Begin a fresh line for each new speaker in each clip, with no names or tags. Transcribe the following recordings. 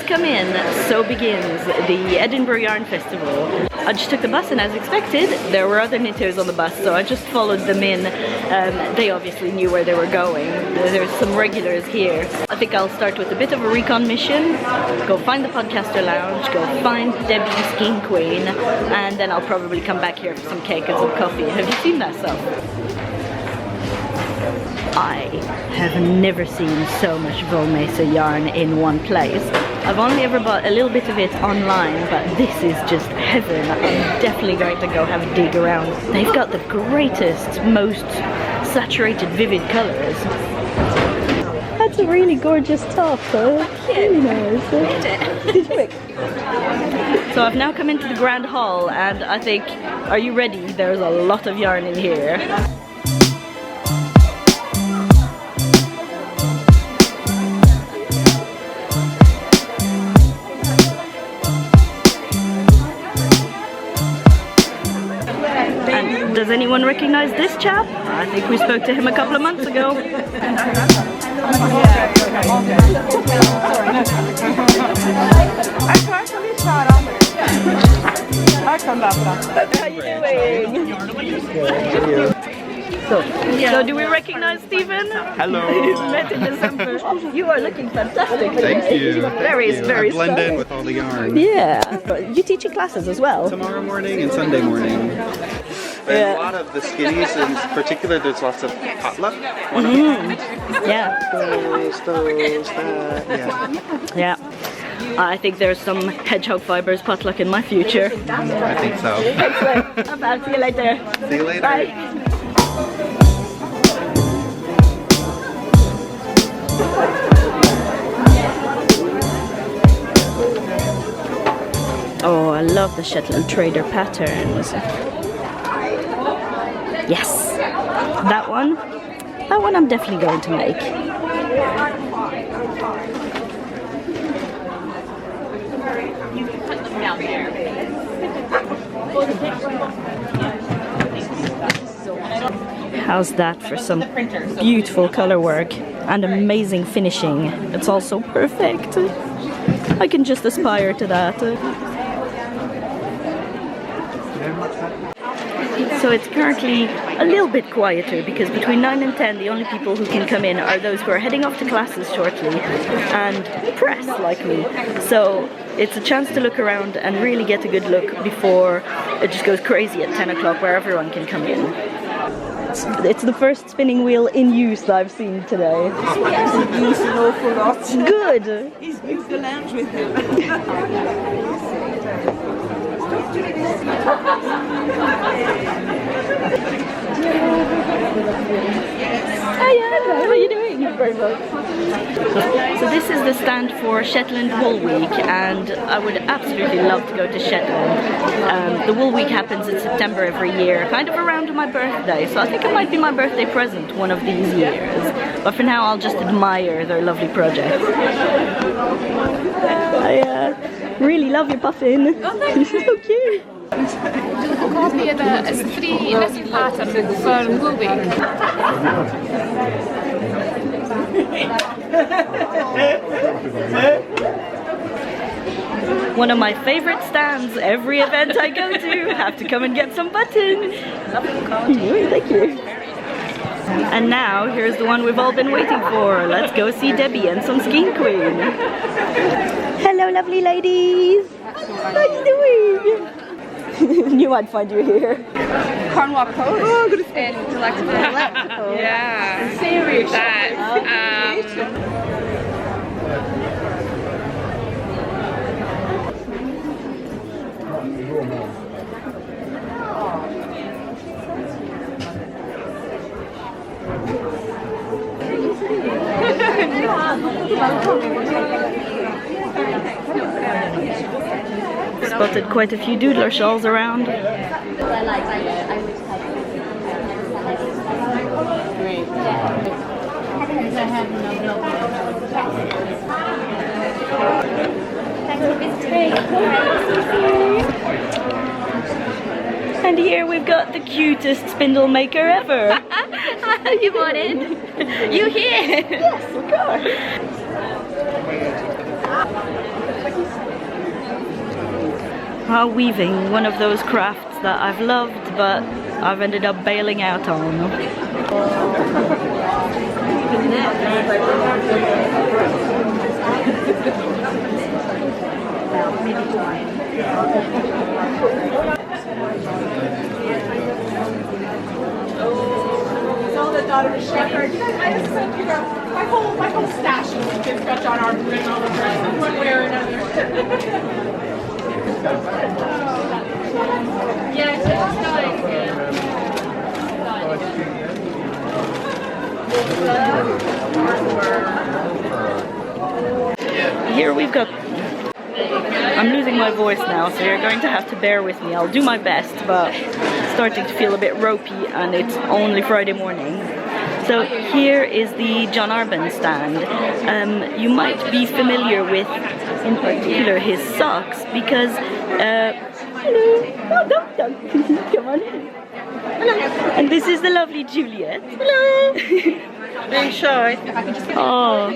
come in, so begins the Edinburgh Yarn Festival. I just took the bus and as expected, there were other knitters on the bus, so I just followed them in. They obviously knew where they were going. There's some regulars here. I think I'll start with a bit of a recon mission, go find the podcaster lounge, go find Debbie Skein Queen, and then I'll probably come back here for some cake and some coffee. Have you seen that stuff? I have never seen so much Volmesa yarn in one place. I've only ever bought a little bit of it online, but this is just heaven. I'm definitely going to go have a dig around. They've got the greatest, most saturated, vivid colours. That's a really gorgeous top, though. Really nice. Did you make? So I've now come into the Grand Hall, and I think, are you ready? There's a lot of yarn in here. Does anyone recognize this chap? I think we spoke to him a couple of months ago. How you doing? So do we recognize Stephen?
Hello.
He's met in December. You are looking fantastic today.
Thank you.
Very
I blend in with all the yarn.
Yeah, but you teach your classes as well.
Tomorrow morning and Sunday morning. There's a lot of the skitties, in particular there's lots of potluck.
Yeah. Yeah. I think there's some hedgehog fibers potluck in my future.
I think so.
Excellent. I'll see you later.
See you later.
Bye. Oh, I love the Shetland Trader patterns. Yes, that one I'm definitely going to make. You can put them down there. How's that for some beautiful color work and amazing finishing? It's all so perfect. I can just aspire to that. So it's currently a little bit quieter because between 9 and 10 the only people who can come in are those who are heading off to classes shortly and press like me. So it's a chance to look around and really get a good look before it just goes crazy at 10 o'clock where everyone can come in. It's the first spinning wheel in use that I've seen today.
Yes, he used an awful lot.
Good!
He's moved the lounge with him.
Hiya, how are you doing? Very well. So this is the stand for Shetland Wool Week, and I would absolutely love to go to Shetland. The Wool Week happens in September every year, kind of around my birthday, so I think it might be my birthday present one of these years. But for now I'll just admire their lovely project. I really love your puffin.
Oh, thank you.
You're so cute.
Copy of the three lesson pattern for Wool Week.
One of my favorite stands. Every event I go to, have to come and get some buttons. Thank you. And now here's the one we've all been waiting for. Let's go see Debbie and some Skein Queen. Hello, lovely ladies. How are you doing? Knew I'd find you here.
Cornwall Post.
Oh, good.
Delectable. Yeah.
Serious. Spotted quite a few doodler shawls around. And here we've got the cutest spindle maker ever.
You want in? You here?
Yes, of course. Weaving, one of those crafts that I've loved, but I've ended up bailing out on.
The daughter of Shepherd. I just sent you my whole stash of kids got John Arbon written all over it, one way or another. Yeah, it's nice.
Here we've got... I'm losing my voice now, so you're going to have to bear with me. I'll do my best, but it's starting to feel a bit ropey, and it's only Friday morning. So here is the John Arbon stand. You might be familiar with, in particular, his socks, because... hello! Oh, don't. Come on in. Hello. And this is the lovely Juliet. Hello! Being shy. Oh,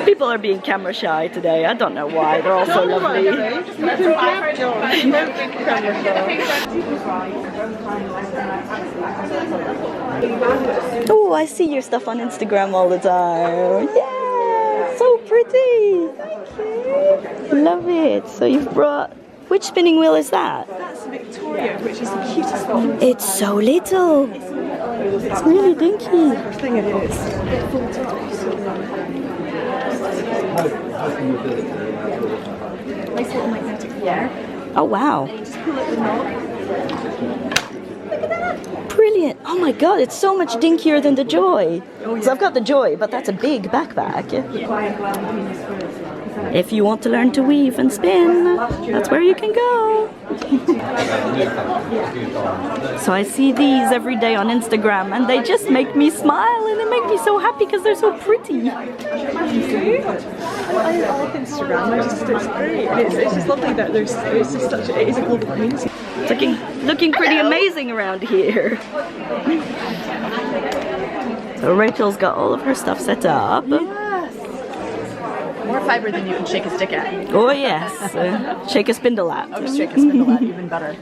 people are being camera shy today. I don't know why. They're all so lovely. Oh, I see your stuff on Instagram all the time. Yeah, so pretty. Thank you. Love it. So you've brought... Which spinning wheel is that?
That's Victoria, which is the cutest one.
It's so little. It's really dinky.
I think it is. Nice little magnetic flare.
Oh wow.
Just pull at the knob.
Brilliant. Oh my god, it's so much dinkier than the Joy.
Oh, yeah.
So I've got the Joy, but that's a big backpack. If you want to learn to weave and spin, that's where you can go. So I see these every day on Instagram, and they just make me smile, and they make me so happy because they're so pretty.
I love Instagram. It's great. It's just lovely that it is a global community.
It's looking pretty amazing around here. So Rachel's got all of her stuff set up.
More fiber than you can shake a stick at.
Oh yes, shake a spindle at.
Oh, just shake a spindle at, even better.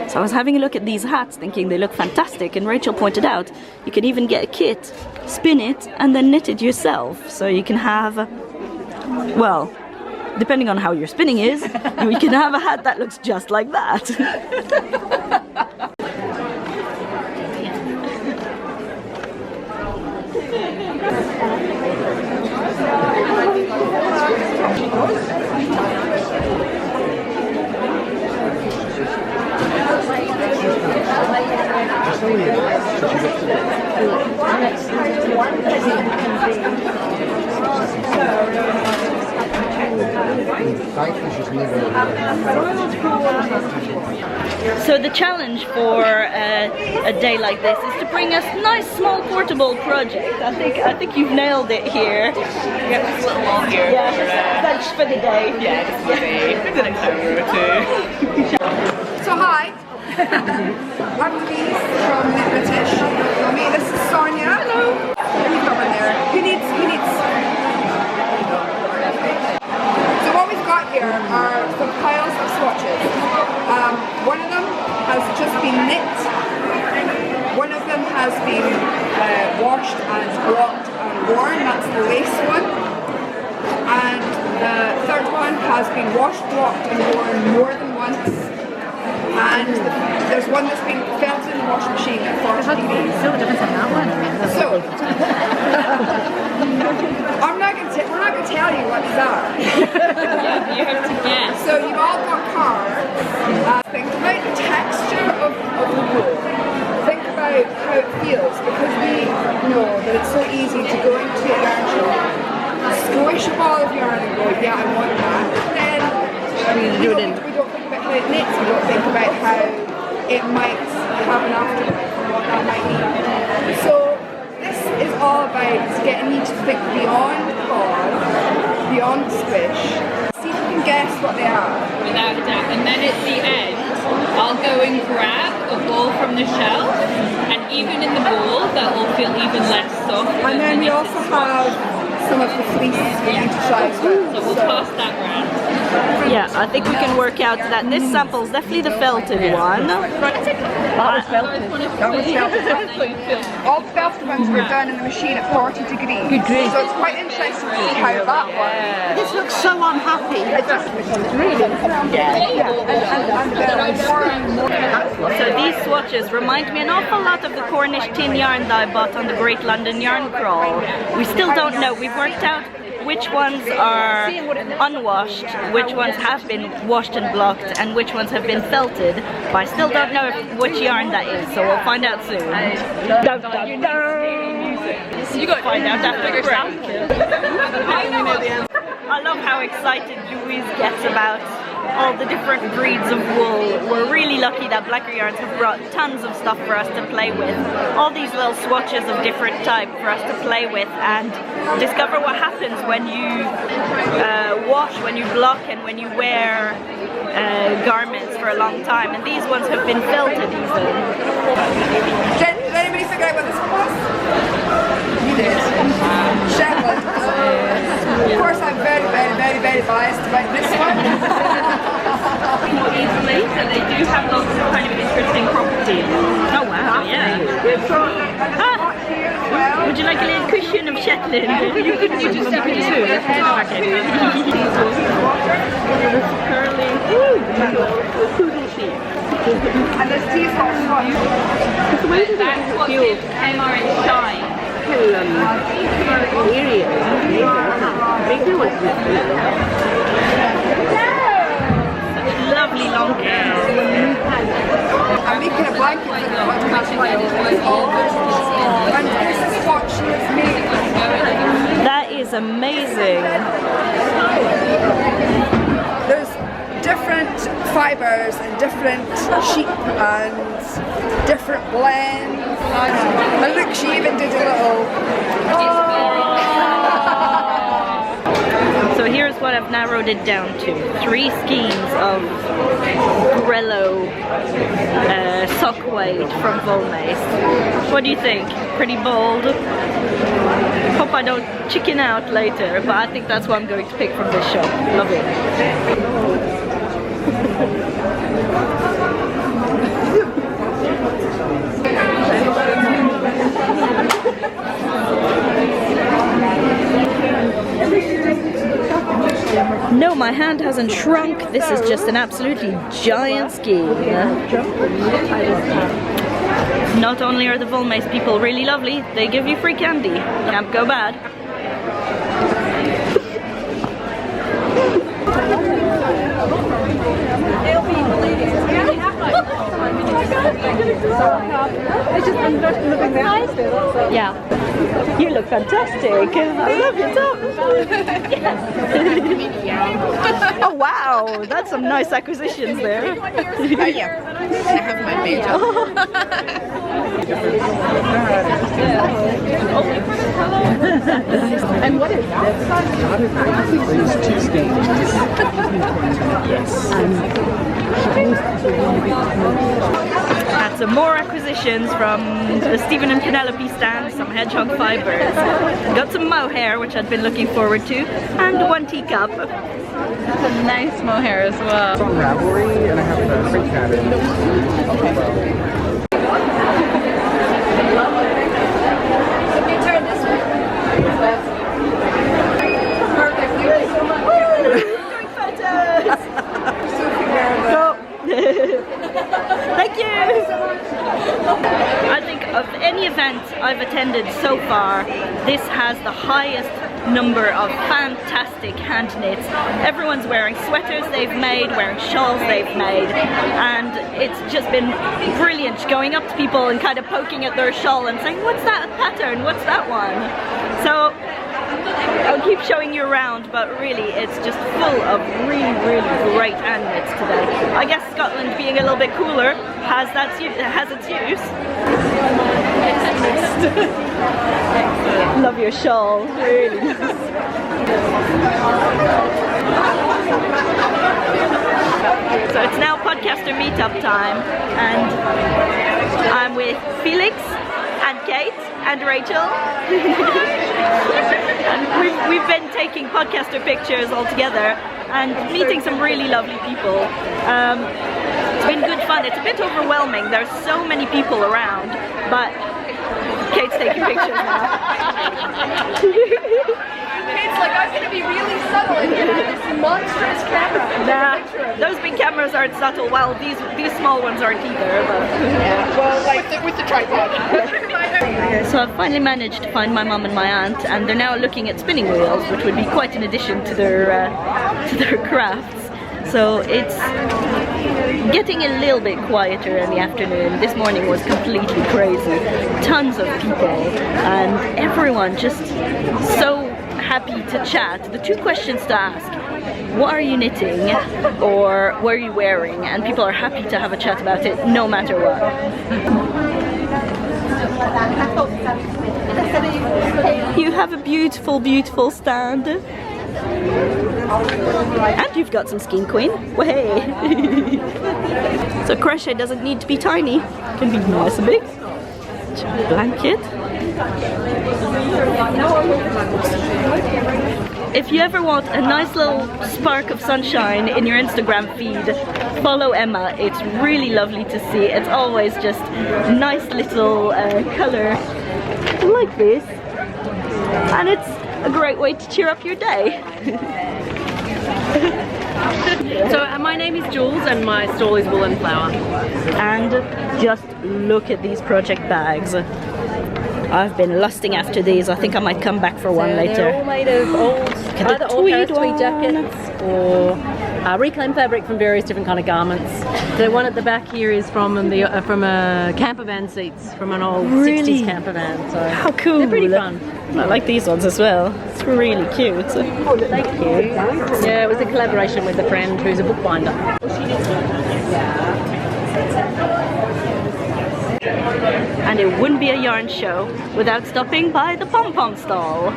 So I was having a look at these hats thinking they look fantastic, and Rachel pointed out you can even get a kit, spin it and then knit it yourself. So you can have, well, depending on how your spinning is, you can have a hat that looks just like that. So the challenge for a day like this is to bring us a nice small portable project. I think you've nailed it here.
Yeah, this little wall here.
Yeah, that's for the day.
Yeah, just for the next hour or two.
So hi, I'm Louise from the British. This is Sonia. Hello. Who you got in there? Who needs? So what we've got here are some piles of swatches. One of them has just been knit. One of them has been washed and blocked and worn. That's the lace one. And the third one has been washed, blocked and worn more than once. And there's one that's been felt in the washing machine at 40 degrees.
So the difference on that one.
So, we're not going to tell you what these are.
You have to guess.
So you've all got cards. Think about the texture of the wool. Think about how it feels, because we know that it's so easy to go into a yarn shop, squish a ball of yarn and go, yeah, I want that. Then we don't think about how it knits, we don't think about how it might have an afterlife and what that might mean. So this is all about getting you to think beyond the ball, beyond the squish. See if you can guess what they are.
Without a doubt. And then at the end, I'll go and grab a ball from the shelf, and even in the ball, that will feel even less soft.
And then we also have some of the fleece for you to try as well.
So we'll pass that round.
Yeah, I think we can work out that this sample is definitely the felted one.
That was felted. All the felted ones were done in the machine at 40 degrees. Good grief. So it's quite interesting to see how that works.
This looks so unhappy.
It just really.
So these swatches remind me an awful lot of the Cornish tin yarn that I bought on the Great London Yarn Crawl. We still don't know. We've worked out which ones are unwashed, which ones have been washed and blocked, and which ones have been felted, but I still don't know which yarn that is, so we'll find out soon. Dun, dun, dun. You got find out after the break. I love how excited Louise gets about all the different breeds of wool. We're really lucky that Blacker Yarns have brought tons of stuff for us to play with. All these little swatches of different type for us to play with and discover what happens when you wash, when you block, and when you wear garments for a long time. And these ones have been felted even.
Did anybody figure out what this one was? You did. Shetland. Of course, I'm very, very, very, very biased about this one.
Easily, so they do have lots of kind of interesting properties. Oh wow, yeah. Would you like a little cushion of Shetland? You could just step into it. Curly poodle sheep.
And this tea is hot.
That's what gives MR its shine.
Lovely long hair.
I'm making a blanket for the and this is what she has made.
That is amazing.
There's different fibres and different sheep and different blends. And look, she even did a little.
So here's what I've narrowed it down to. 3 skeins of Grello sock weight from Volmace. What do you think? Pretty bold? Hope I don't chicken out later, but I think that's what I'm going to pick from this shop. Love it. No, my hand hasn't shrunk. This is just an absolutely giant skein. Not only are the Volmace people really lovely, they give you free candy. Can't go bad. Yeah. You look fantastic. I love your top. Oh wow, that's some nice acquisitions there.
Yeah, I have my major. And what is that?
There's 2 skeins.
Had some more acquisitions from the Stephen and Penelope stand, some hedgehog fibres. Got some mohair, which I'd been looking forward to, and 1 teacup.
That's a nice mohair as well.
It's on Ravelry, and I have the print cabin.
Thank you! I think of any event I've attended so far, this has the highest number of fantastic hand knits. Everyone's wearing sweaters they've made, wearing shawls they've made, and it's just been brilliant going up to people and kind of poking at their shawl and saying, what's that pattern? What's that one? So I'll keep showing you around, but really it's just full of really, really great hand knits today. I guess Scotland being a little bit cooler has its use. Love your shawl, really. So it's now podcaster meetup time, and I'm with Felix and Kate and Rachel. And we've been taking podcaster pictures all together, and meeting some really lovely people. It's been good fun. It's a bit overwhelming. There's so many people around, but Kate's taking pictures now.
Kate's like, I'm going to be really subtle and get this monstrous camera.
Nah, those big cameras aren't subtle. Well, these small ones aren't either. But
Yeah, well, like with the tripod.
so I've finally managed to find my mum and my aunt, and they're now looking at spinning wheels, which would be quite an addition to their crafts. So it's getting a little bit quieter in the afternoon. This morning was completely crazy. Tons of people and everyone just so happy to chat. The two questions to ask: what are you knitting, or what are you wearing? And people are happy to have a chat about it no matter what. You have a beautiful, beautiful stand. And you've got some Skein Queen. Way. So crochet doesn't need to be tiny. It can be nice and big. Blanket. If you ever want a nice little spark of sunshine in your Instagram feed, follow Emma. It's really lovely to see. It's always just nice little colour like this. And it's a great way to cheer up your day.
So my name is Jules and my stall is Wool and Flower.
And just look at these project bags. I've been lusting after these. I think I might come back for one later.
They're all made of old, either old Harris tweed jackets or reclaimed fabric from various different kind of garments. The one at the back here is from a camper van seats from an old 60s camper van. So
how cool!
They're pretty fun.
I like these ones as well. It's really cute.
Thank you. Yeah, it was a collaboration with a friend who's a bookbinder.
And it wouldn't be a yarn show without stopping by the pom-pom stall.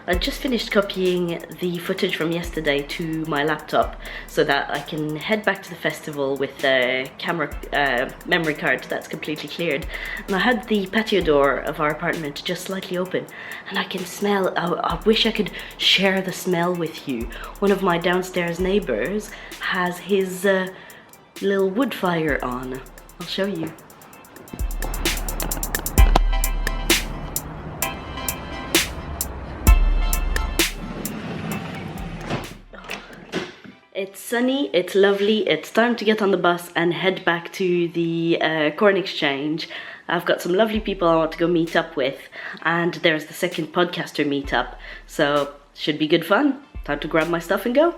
I just finished copying the footage from yesterday to my laptop so that I can head back to the festival with a camera memory card that's completely cleared. And I had the patio door of our apartment just slightly open and I can smell, I wish I could share the smell with you. One of my downstairs neighbors has his little wood fire on. I'll show you. It's sunny, it's lovely, it's time to get on the bus and head back to the Corn Exchange. I've got some lovely people I want to go meet up with, and there's the second podcaster meetup, so should be good fun. Time to grab my stuff and go.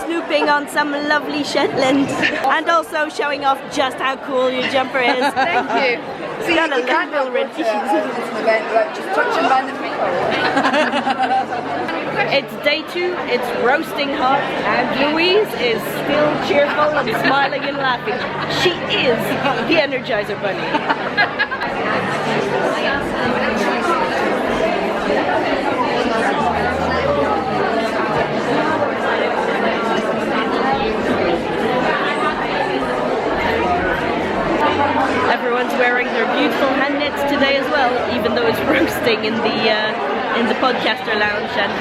Snooping on some lovely Shetland and also showing off just how cool your jumper is.
Thank you. See,
Got a
you can't
little
go
red
to an event without just touching random people.
It's day 2, it's roasting hot, and Louise is still cheerful and smiling and laughing. She is the Energizer Bunny. Everyone's wearing their beautiful hand knits today as well, even though it's roasting in the podcaster lounge and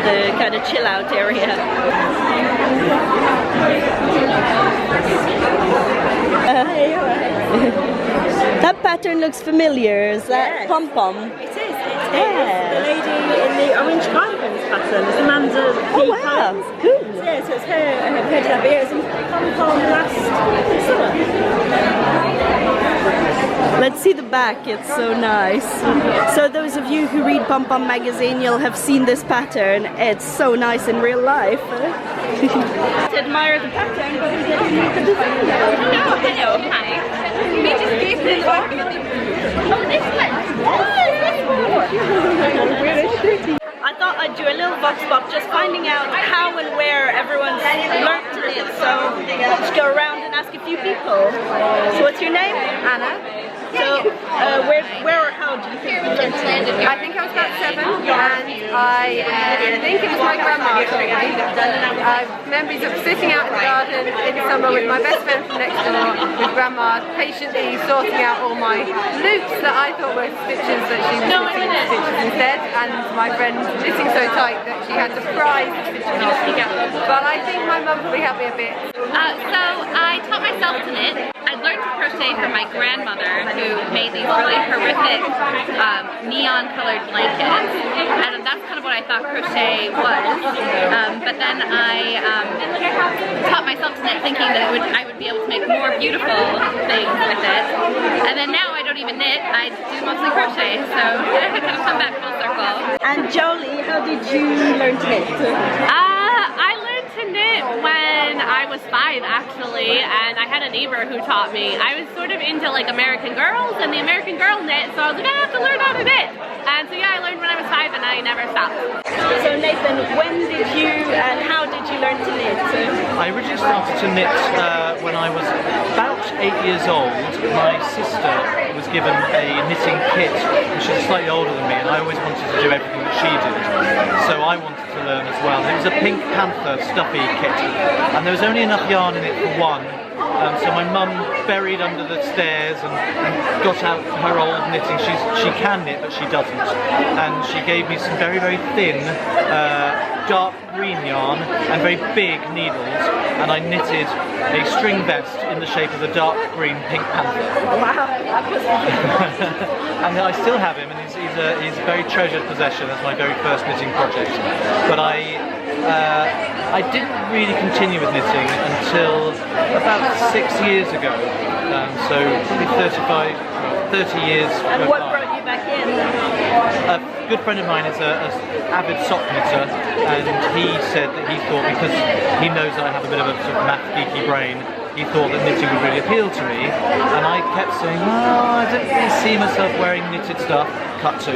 the kind of chill out area. That pattern looks familiar. Is that pom pom?
It is. The lady in the orange cardigans pattern. It's Amanda.
Oh wow! Cool.
Yeah, so it's her design. But yeah, it's in pom-pom last summer.
Let's see the back, it's so nice. So those of you who read Pom Pom magazine, you'll have seen this pattern. It's so nice in real life. To admire the pattern, but we get to meet the designer.
Hello, hi. We just gave this one. Oh, this one.
I thought I'd do a little vox pop just finding out how and where everyone's learnt to knit. So let's go around and ask a few people. So what's your name?
Anna.
So where or how do you think you learned to knit?
I think I was about 7 and I think it was my grandma taught me. Memories of sitting out in the garden in summer with my best friend from next door, with grandma patiently sorting out all my loops that I thought were stitches that she was knitting stitches instead, and my friend knitting so tight that she had to pry the stitches off. But I think my mum probably helped me a bit.
So I taught myself to knit. I learned to crochet from my grandmother, who made these really horrific neon colored blankets, and that's kind of what I thought crochet was. But then I taught myself to knit, thinking that I would be able to make more beautiful things with it. And then now I don't even knit, I do mostly crochet, so I kind of come back full circle.
And Jolie, how did you learn to knit?
I learned to knit when I was 5 actually, and I had a neighbor who taught me. I was sort of into like American Girls and the American Girl knit, so I was like, I have to learn how to knit. And so yeah, I learned when I was 5 and I never stopped.
So Nathan, when did you and how did you learn to knit?
I originally started to knit when I was about 8 years old. My sister was given a knitting kit, and she's slightly older than me, and I always wanted to do everything that she did. So I wanted to learn as well. It was a Pink Panther stuffy kit, and there was only enough yarn in it for one. So my mum buried under the stairs and got out her old knitting. She can knit, but she doesn't. And she gave me some very, very thin dark green yarn and very big needles, and I knitted a string vest in the shape of a dark green Pink Panther.
Wow.
And I still have him, and he's a very treasured possession. That's my very first knitting project. But I didn't really continue with knitting until about 6 years ago, so probably 30 years.
And what brought you back in?
A good friend of mine is an avid sock knitter, and he said that he thought, because he knows that I have a bit of a sort of math geeky brain, he thought that knitting would really appeal to me, and I kept saying, well, I don't really see myself wearing knitted stuff, cut to.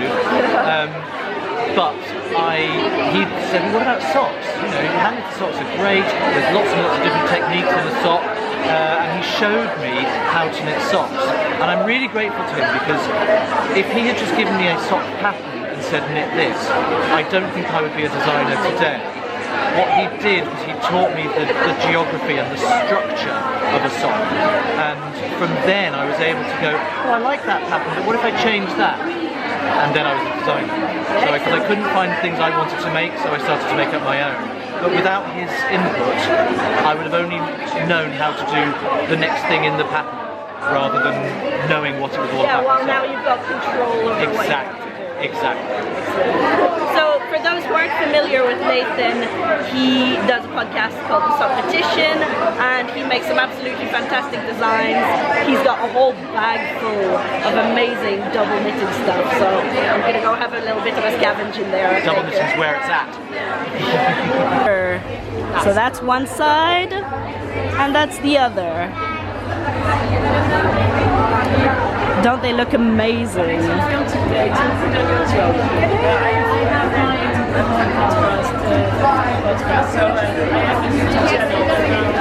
But he said, well, what about socks? You know, hand-knitted socks are great, there's lots and lots of different techniques in the sock, and he showed me how to knit socks. And I'm really grateful to him, because if he had just given me a sock pattern and said knit this, I don't think I would be a designer today. What he did was he taught me the geography and the structure of a sock, and from then I was able to go, oh, I like that pattern, but what if I change that? And then I was a designer. So because I couldn't find things I wanted to make, so I started to make up my own. But without his input, I would have only known how to do the next thing in the pattern, rather than knowing what it was all about.
Yeah, well, now you've got control over what you have to do.
Exactly.
So for those who aren't familiar with Nathan, he does a podcast called The Sock Petition, and he makes some absolutely fantastic designs. He's got a whole bag full of amazing double knitted stuff, so I'm going to go have a little bit of a scavenge in there.
Double knitting's where it's at.
So that's one side, and that's the other. Don't they look amazing?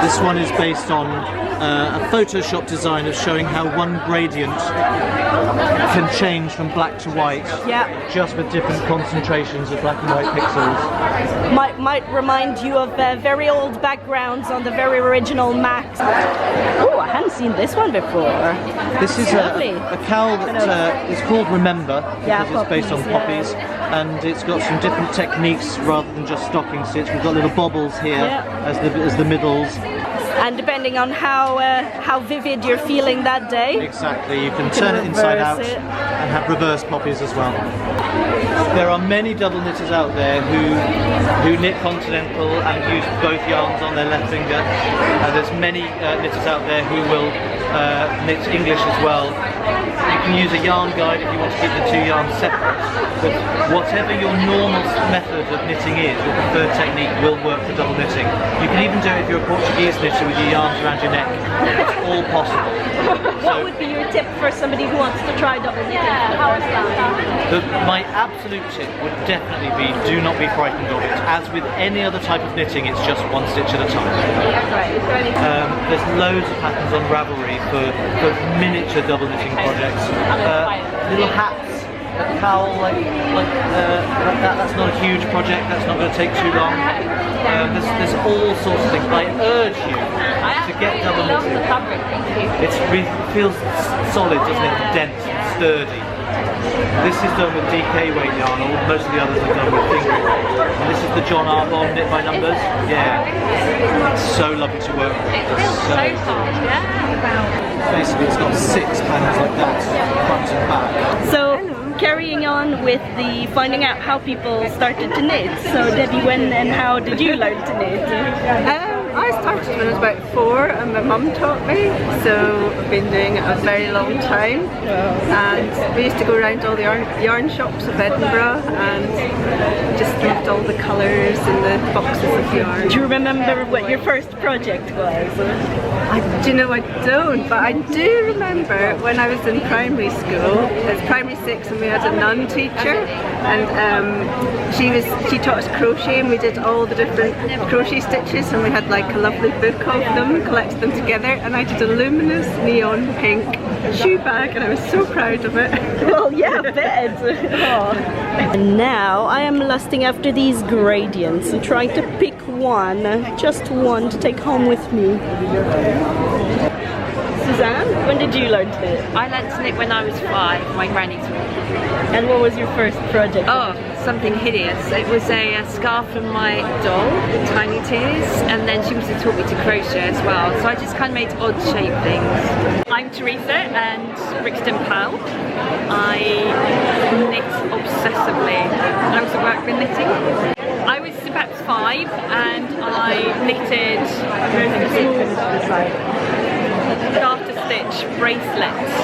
This one is based on a Photoshop design of showing how one gradient can change from black to white, just with different concentrations of black and white pixels.
Might remind you of very old backgrounds on the very original Macs. Oh, I hadn't seen this one before.
This is a cowl that is called Remember, because it's based on poppies, and it's got some different techniques rather than just stocking stitch. We've got little bobbles here as the middles.
And depending on how vivid you're feeling that day.
Exactly, you can turn it inside out and have reverse poppies as well. There are many double knitters out there who knit continental and use both yarns on their left finger. There's many knitters out there who will knit English as well. You can use a yarn guide if you want to keep the two yarns separate, but whatever your normal method of knitting is, your preferred technique will work for double knitting. You can even do it if you're a Portuguese knitter with your yarns around your neck. It's all possible.
What would be your tip for somebody who wants to try double knitting?
My absolute tip would definitely be do not be frightened of it. As with any other type of knitting, it's just one stitch at a time. There's loads of patterns on Ravelry for miniature double knitting projects. Little hats, a cowl like that. That's not a huge project. That's not going to take too long. There's all sorts of things. I urge you to get double knitting. It feels solid, doesn't it? Dense, sturdy. This is done with DK weight yarn, or most of the others are done with finger. And this is the John Arbon knit by numbers. Yeah, it's so lovely to work with.
It feels so soft,
Basically, it's got 6 panels like that, front and back.
So, carrying on with the finding out how people started to knit. So, Debbie, when and how did you learn to knit?
I started when I was about 4 and my mum taught me, so I've been doing it a very long time. And we used to go around all the yarn shops of Edinburgh and just loved all the colours and the boxes of yarn.
Do you remember what your first project was?
Do you know, I don't, but I do remember when I was in primary school. It was primary 6 and we had a nun teacher, and she taught us crochet, and we did all the different crochet stitches, and we had like a lovely book of them, collected them together, and I did a luminous neon pink shoe bag, and I was so proud of it.
Well, yeah, I bet. Oh. And now I am lusting after these gradients and trying to pick one, just one, to take home with me. Suzanne, when did you learn to knit?
I learned to knit when I was 5, my granny taught me.
And what was your first project?
Oh, something hideous. It was a scarf from my doll, Tiny Tears, and then she also taught me to crochet as well. So I just kind of made odd shaped things. I'm Teresa and Brixton Powell. I knit obsessively. I also work with knitting. I was about 5 and I knitted garter stitch bracelets.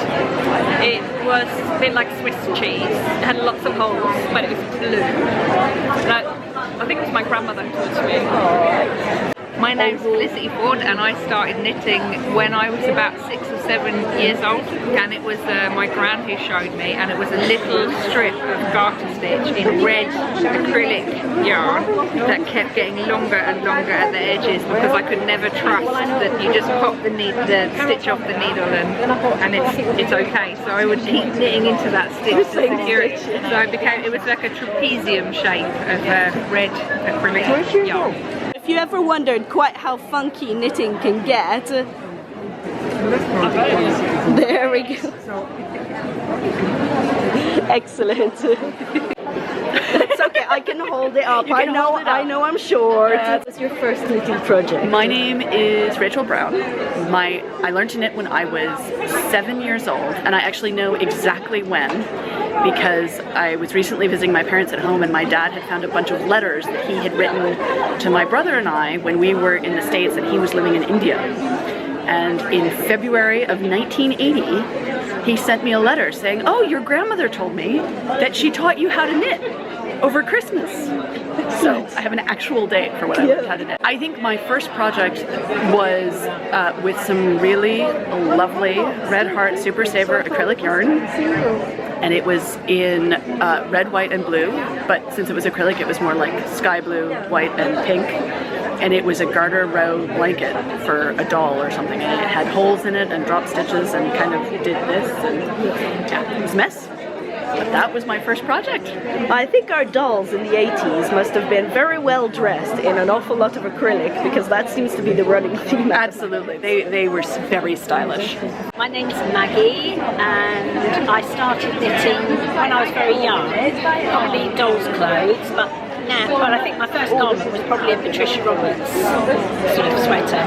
It was a bit like Swiss cheese. It had lots of holes, but it was blue. I think it was my grandmother who taught me.
My name's Felicity Ford and I started knitting when I was about 6 or 7 years old, and it was my gran who showed me, and it was a little strip of garter stitch in red acrylic yarn that kept getting longer and longer at the edges because I could never trust that you just pop the stitch off the needle and it's okay. So I would keep knitting into that stitch to secure it. So it was like a trapezium shape of red acrylic yarn.
If you ever wondered quite how funky knitting can get, there we go. Excellent. It's okay, I can hold it up. I know I'm short. What's your first knitting project?
My name is Rachel Brown. I learned to knit when I was 7 years old, and I actually know exactly when, because I was recently visiting my parents at home and my dad had found a bunch of letters that he had written to my brother and I when we were in the States and he was living in India. And in February of 1980, he sent me a letter saying, "Oh, your grandmother told me that she taught you how to knit." over Christmas. So I have an actual date for when I learned how to knit. I think my first project was with some really lovely Red Heart Super Saver acrylic yarn. And it was in red, white, and blue, but since it was acrylic, it was more like sky blue, white, and pink. And it was a garter row blanket for a doll or something, and it had holes in it and drop stitches and kind of did this, and yeah, it was a mess. But that was my first project.
I think our dolls in the 80s must have been very well dressed in an awful lot of acrylic, because that seems to be the running theme.
Absolutely, they were very stylish.
My name's Maggie, and I started knitting when I was very young, probably dolls' clothes, but I think my first garment was probably a Patricia Roberts sort of sweater.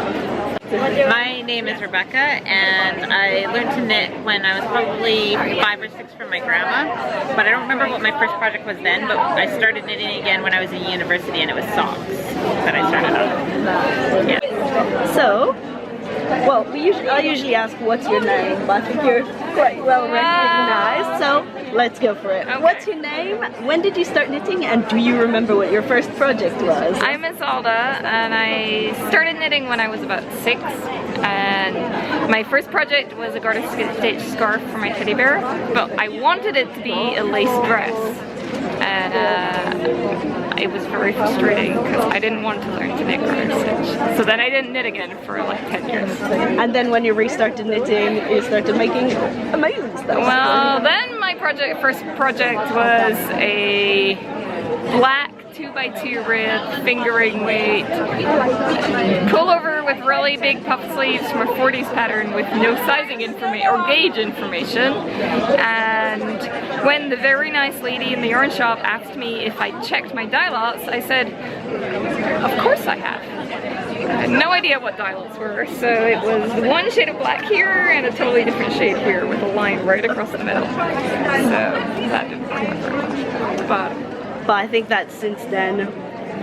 My name is Rebecca, and I learned to knit when I was probably 5 or 6 from my grandma, but I don't remember what my first project was then, but I started knitting again when I was in university, and it was socks that I started on. Yeah.
So, well, I usually ask what's your name, but I think you're quite well recognized, so let's go for it. Okay. What's your name? When did you start knitting, and do you remember what your first project was?
I'm Isolda, and I started knitting when I was about 6, and my first project was a garter stitch scarf for my teddy bear, but I wanted it to be a lace dress, and it was very frustrating because I didn't want to learn to knit garter stitch. So then I didn't knit again for like 10 years.
And then when you restarted knitting, you started making amazing stuff.
Well, then my first project was a black 2x2 rib fingering weight pullover with really big puff sleeves from a 40s pattern with no sizing information or gauge information. And when the very nice lady in the yarn shop asked me if I checked my dye lots, I said, of course I have. I had no idea what dye lots were, so it was one shade of black here and a totally different shade here with a line right across the middle. So that didn't work out very much.
But I think that since then,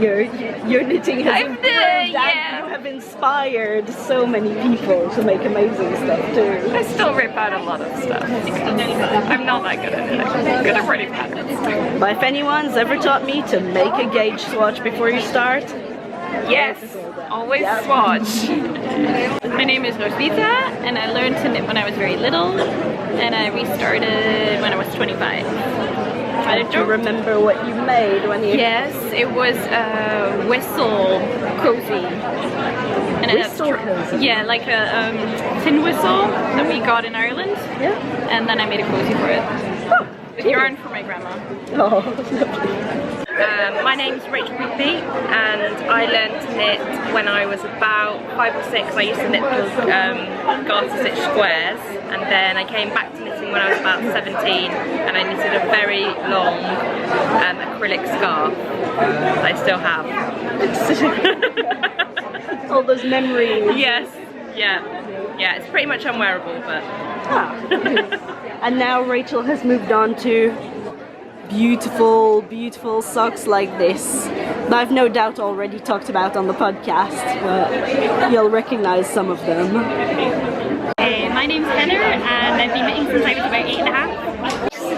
your knitting has improved, and you have inspired so many people to make amazing stuff too.
I still rip out a lot of stuff. I'm not that good at knitting. I'm good at writing patterns.
But if anyone's ever taught me to make a gauge swatch before you start,
yes, always swatch. My name is Rosita, and I learned to knit when I was very little, and I restarted when I was 25.
Do you remember what you made when you...
Yes, it was a whistle cozy. And
whistle cozy?
Yeah, like a tin whistle that we got in Ireland.
Yeah.
And then I made a cozy for it.
Oh,
with yarn for my grandma.
Oh, lovely.
My name's Rachel Atkinson, and I learned to knit when I was about 5 or 6. I used to knit garter stitch squares, and then I came back to knitting when I was about 17, and I knitted a very long acrylic scarf that I still have.
All those memories.
Yes, yeah, it's pretty much unwearable, but...
And now Rachel has moved on to beautiful, beautiful socks like this that I've no doubt already talked about on the podcast, but you'll recognize some of them.
My name's Heather, and I've been knitting since I was about 8 and a half.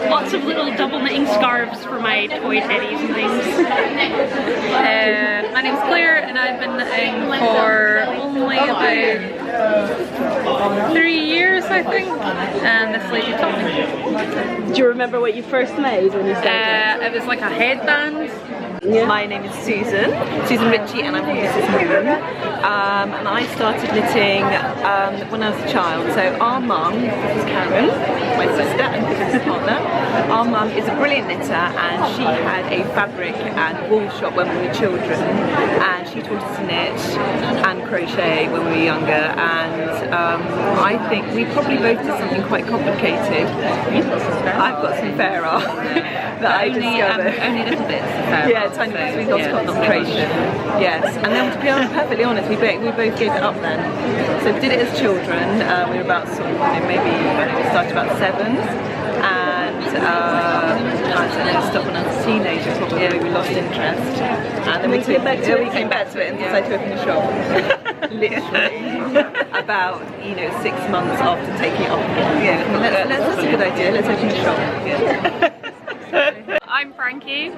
Lots of little double knitting scarves for my toy teddies and things.
My name's Claire, and I've been knitting for only about 3 years, I think, and this lady taught me.
Do you remember what you first made when you started?
It was like a headband.
Yeah.
My name is Susan Ritchie, and I'm from Mrs. Moon. And I started knitting when I was a child. So our mum, this is Karen, my sister and business partner, our mum is a brilliant knitter, and she had a fabric and wool shop when we were children, and she taught us to knit and crochet when we were younger, and I think we probably both did something quite complicated. I've got some fair art that I discovered.
Only little bits of fair art.
Yeah, tiny bits. We lost concentration. Yes, and then to be perfectly honest, we both gave it up then. So we did it as children. We were about sort of, maybe we started about 7, and then stopped when I was a teenager. Probably we lost interest, and then we came back to it and decided to open a shop. Literally about 6 months after taking it off. Yeah, that's a good idea. Let's open a shop. Yeah.
I'm
Frankie.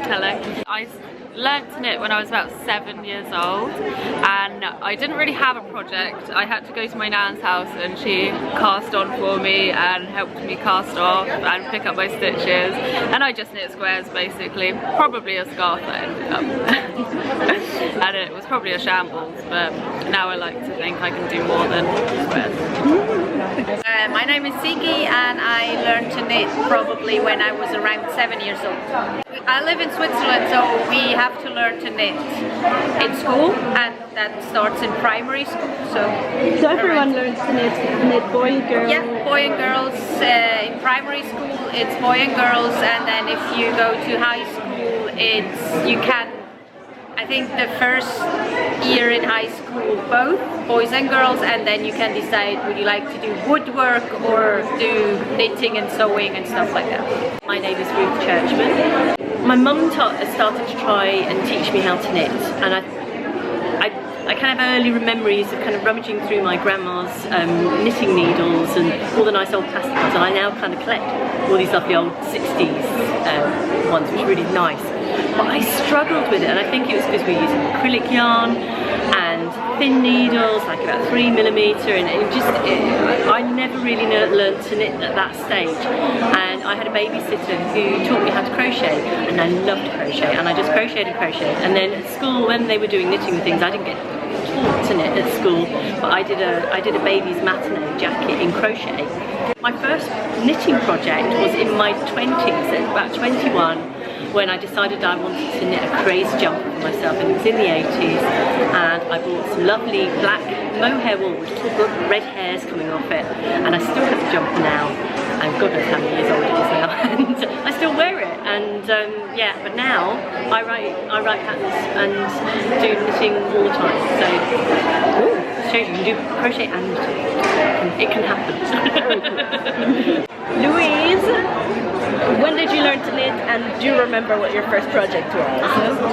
Hello. I learnt to knit when I was about 7 years old, and I didn't really have a project. I had to go to my nan's house and she cast on for me and helped me cast off and pick up my stitches, and I just knit squares basically. Probably a scarf that ended up. And it was probably a shambles, but now I like to think I can do more than squares.
My name is Siki and I learned to knit probably when I was around 7 years old. I live in Switzerland, so we have to learn to knit in school, and that starts in primary school. So
everyone learns to knit boy and girl?
Yeah, boy and girls. In primary school it's boy and girls, and then if you go to high school you can, I think the first year in high school, both boys and girls, and then you can decide would you like to do woodwork or do knitting and sewing and stuff like that.
My name is Ruth Churchman. My mum started to try and teach me how to knit, and I kind of have early memories of kind of rummaging through my grandma's knitting needles and all the nice old plastic ones, and I now kind of collect all these lovely old 60s ones, which are really nice. But I struggled with it, and I think it was because we were using acrylic yarn and thin needles, like about 3mm, and I never really learned to knit at that stage. And I had a babysitter who taught me how to crochet, and I loved crochet, and I just crocheted and crocheted. And then at school, when they were doing knitting things, I didn't get taught to knit at school, but I did a baby's matinee jacket in crochet. My first knitting project was in my 20s, at about 21. When I decided I wanted to knit a crazy jumper for myself, and it was in the 80s, and I bought some lovely black mohair wool with little red hairs coming off it, and I still have the jumper now, and God knows how many years old it is now, and I still wear it, and yeah, but now I write patterns and do knitting all the time, so shows you can do crochet and knitting. It can happen.
Louise, when did you learn to knit, and do you remember what your first project was?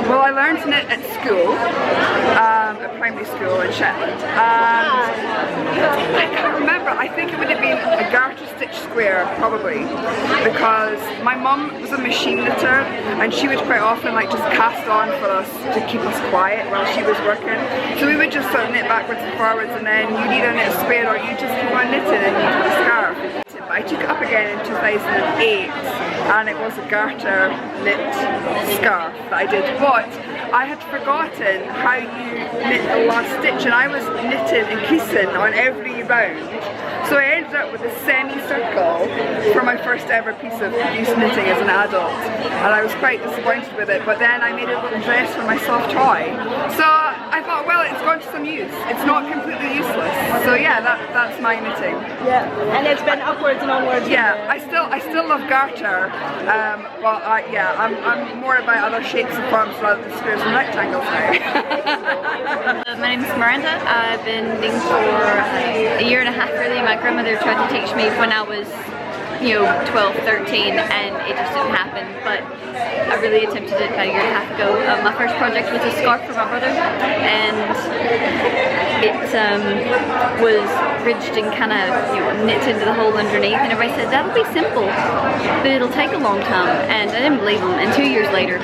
Well, I learned to knit at school, at primary school in Shetland. I can't remember, I think it would have been a garter stitch square probably, because my mum was a machine knitter and she would quite often like just cast on for us to keep us quiet while she was working. So we would just sort of knit backwards and forwards, and then you'd either knit a square or you just keep on knitting and you'd have a scarf. I took it up again in 2008, and it was a garter knit scarf that I did, but I had forgotten how you knit the last stitch, and I was knitting and creasing on every round. So I ended up with a semicircle for my first ever piece of produced knitting as an adult, and I was quite disappointed with it, but then I made a little dress for my soft toy. So I thought, well, it's gone to some use. It's not completely useless. So yeah, that's my knitting. Yeah,
and it's been upwards and onwards.
Yeah, I still love garter, but I'm more about other shapes and forms rather than squares and rectangles now.
My name is Miranda. I've been knitting for a year and a half really. My grandmother tried to teach me when I was 12, 13, and it just didn't happen, but I really attempted it about a year and a half ago. My first project was a scarf for my brother, and it was ridged and kind of knit into the hole underneath, and everybody said that'll be simple but it'll take a long time, and I didn't believe them, and 2 years later,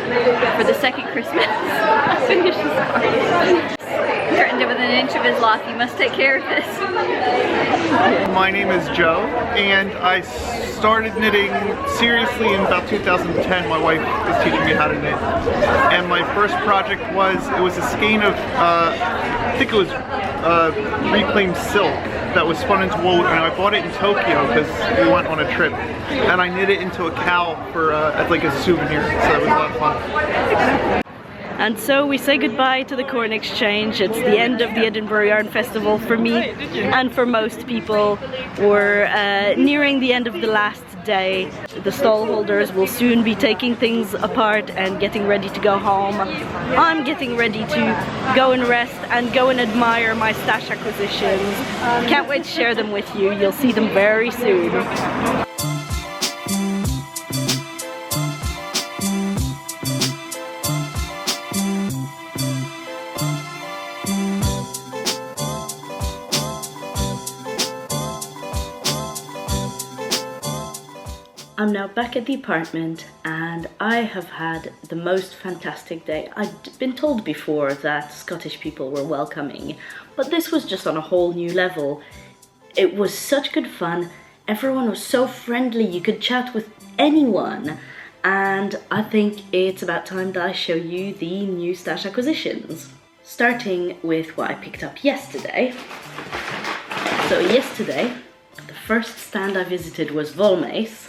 for the second Christmas, I finished the scarf. Threatened it with an inch of his life. You must take care of this.
My name is Joe, and I started knitting seriously in about 2010. My wife was teaching me how to knit, and my first project was a skein of I think it was reclaimed silk that was spun into wool, and I bought it in Tokyo because we went on a trip, and I knit it into a cowl for as like a souvenir. So it was a lot of fun.
And so we say goodbye to the Corn Exchange. It's the end of the Edinburgh Yarn Festival for me and for most people. We're nearing the end of the last day. The stall holders will soon be taking things apart and getting ready to go home. I'm getting ready to go and rest and go and admire my stash acquisitions. Can't wait to share them with you. You'll see them very soon. I'm now back at the apartment and I have had the most fantastic day. I'd been told before that Scottish people were welcoming, but this was just on a whole new level. It was such good fun. Everyone was so friendly, you could chat with anyone. And I think it's about time that I show you the new stash acquisitions. Starting with what I picked up yesterday. So yesterday, the first stand I visited was Volmace,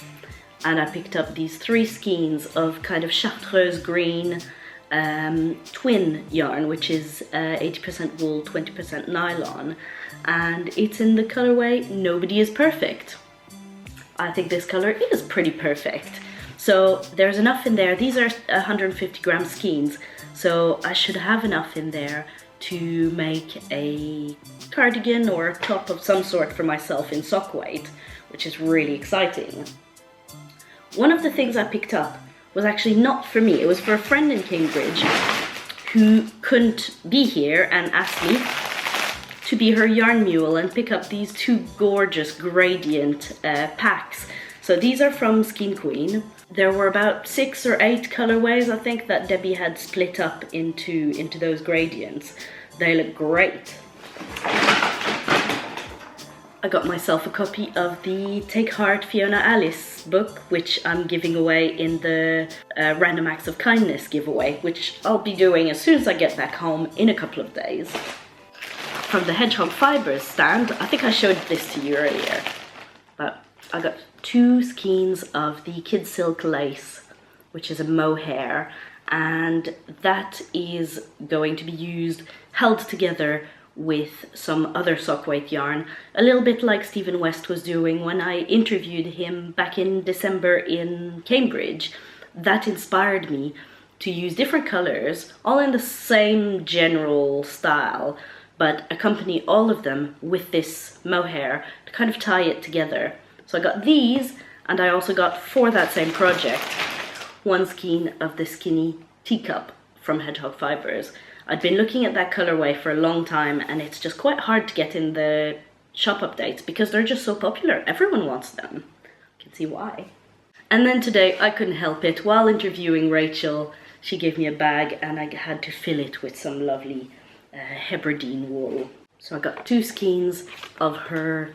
and I picked up these 3 skeins of kind of chartreuse green twin yarn, which is 80% wool, 20% nylon, and it's in the colorway Nobody is Perfect. I think this color is pretty perfect. So there's enough in there. These are 150 gram skeins, so I should have enough in there to make a cardigan or a top of some sort for myself in sock weight, which is really exciting. One of the things I picked up was actually not for me. It was for a friend in Cambridge who couldn't be here and asked me to be her yarn mule and pick up these 2 gorgeous gradient packs. So these are from Skein Queen. There were about 6 or 8 colorways, I think, that Debbie had split up into those gradients. They look great. I got myself a copy of the Take Heart Fiona Alice book, which I'm giving away in the Random Acts of Kindness giveaway, which I'll be doing as soon as I get back home in a couple of days. From the Hedgehog Fibers stand, I think I showed this to you earlier, but I got 2 skeins of the Kid Silk Lace, which is a mohair, and that is going to be used, held together with some other sock weight yarn, a little bit like Stephen West was doing when I interviewed him back in December in Cambridge. That inspired me to use different colors, all in the same general style, but accompany all of them with this mohair to kind of tie it together. So I got these, and I also got, for that same project, 1 skein of the Skinny Teacup from Hedgehog Fibers. I'd been looking at that colorway for a long time, and it's just quite hard to get in the shop updates because they're just so popular. Everyone wants them. You can see why. And then today, I couldn't help it. While interviewing Rachel, she gave me a bag and I had to fill it with some lovely Hebridean wool. So I got 2 skeins of her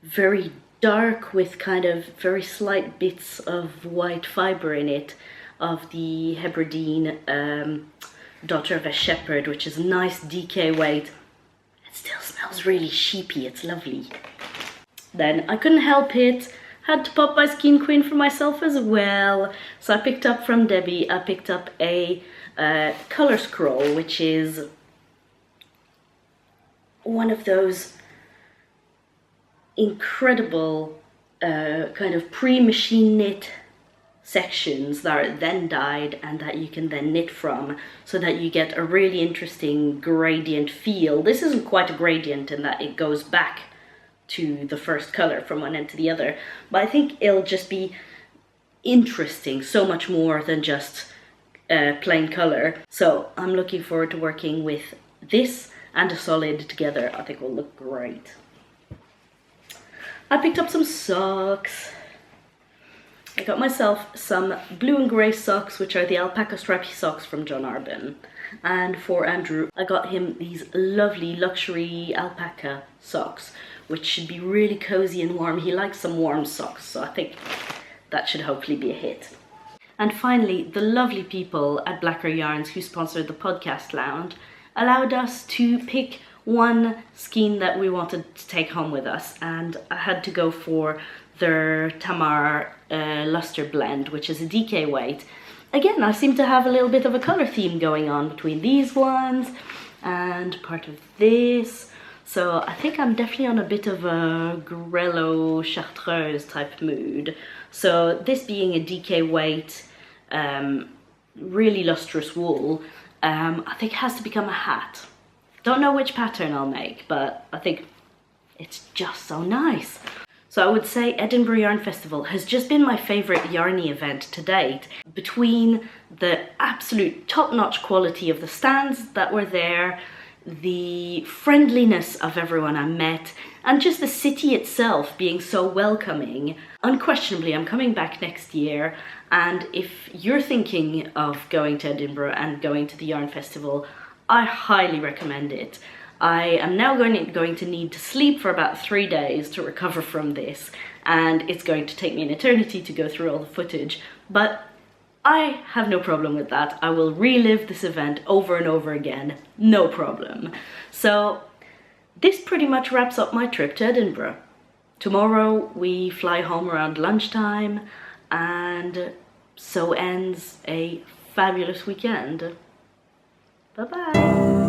very dark with kind of very slight bits of white fibre in it, of the Hebridean Daughter of a Shepherd, which is a nice DK weight. It still smells really sheepy, it's lovely. Then I couldn't help it, had to pop my Skein Queen for myself as well. So I picked up from Debbie, I picked up a colour scroll, which is one of those incredible kind of pre-machine knit sections that are then dyed and that you can then knit from, so that you get a really interesting gradient feel. This isn't quite a gradient in that it goes back to the first color from one end to the other, but I think it'll just be interesting, so much more than just plain color. So I'm looking forward to working with this and a solid together. I think it will look great. I picked up some socks. I got myself some blue and grey socks, which are the alpaca stripy socks from John Arbon. And for Andrew, I got him these lovely luxury alpaca socks, which should be really cozy and warm. He likes some warm socks, so I think that should hopefully be a hit. And finally, the lovely people at Blacker Yarns who sponsored the podcast lounge allowed us to pick 1 skein that we wanted to take home with us, and I had to go for their Tamar Luster blend, which is a DK weight. Again, I seem to have a little bit of a color theme going on between these ones and part of this. So I think I'm definitely on a bit of a grello chartreuse type mood. So this being a DK weight, really lustrous wool, I think it has to become a hat. Don't know which pattern I'll make, but I think it's just so nice. So I would say Edinburgh Yarn Festival has just been my favourite yarny event to date. Between the absolute top-notch quality of the stands that were there, the friendliness of everyone I met, and just the city itself being so welcoming. Unquestionably, I'm coming back next year, and if you're thinking of going to Edinburgh and going to the Yarn Festival, I highly recommend it. I am now going to need to sleep for about 3 days to recover from this, and it's going to take me an eternity to go through all the footage, but I have no problem with that. I will relive this event over and over again, no problem. So this pretty much wraps up my trip to Edinburgh. Tomorrow we fly home around lunchtime, and so ends a fabulous weekend. Bye bye.